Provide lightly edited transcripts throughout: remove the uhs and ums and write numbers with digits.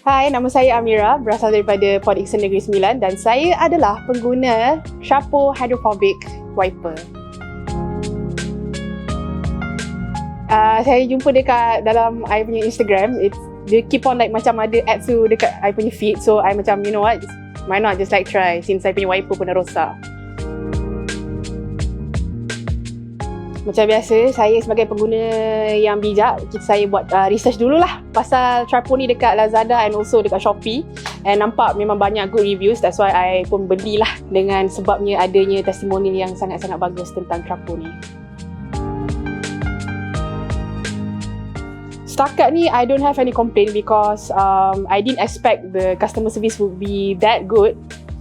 Hai, nama saya Amirah, berasal daripada Port Dickson Negeri Sembilan dan saya adalah pengguna Trapo Hydrophobic Wiper. Saya jumpa dekat dalam I punya Instagram, dia keep on like macam ada ads tu dekat I punya feed, so I macam you know what, why not just like try since I punya wiper pun dah rosak. Macam biasa, saya sebagai pengguna yang bijak, saya buat research dululah pasal Trapo ni dekat Lazada and also dekat Shopee, and nampak memang banyak good reviews, that's why I pun belilah dengan sebabnya adanya testimoni yang sangat-sangat bagus tentang Trapo ni. Setakat ni, I don't have any complaint because I didn't expect the customer service would be that good,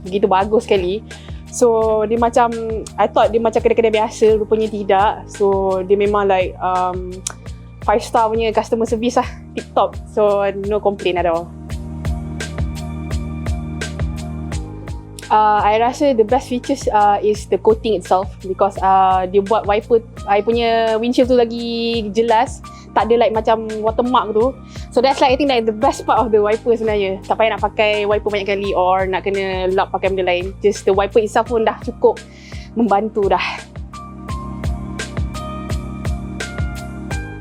begitu bagus sekali. So dia macam, I thought dia macam kedai-kedai biasa, rupanya tidak. So dia memang like 5 star punya customer service lah, tip top. So no complaint at all. I rasa the best features is the coating itself because dia buat wiper, I punya windshield tu lagi jelas, tak ada like macam watermark tu. So that's like I think like the best part of the wiper sebenarnya. Tak payah nak pakai wiper banyak kali or nak kena lap pakai benda lain. Just the wiper itself pun dah cukup membantu dah.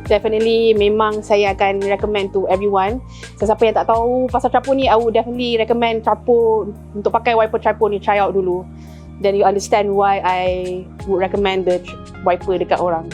Definitely memang saya akan recommend to everyone. Sesiapa yang tak tahu pasal Trapo ni, I would definitely recommend Trapo untuk pakai wiper Trapo ni, try out dulu. Then you understand why I would recommend the wiper dekat orang.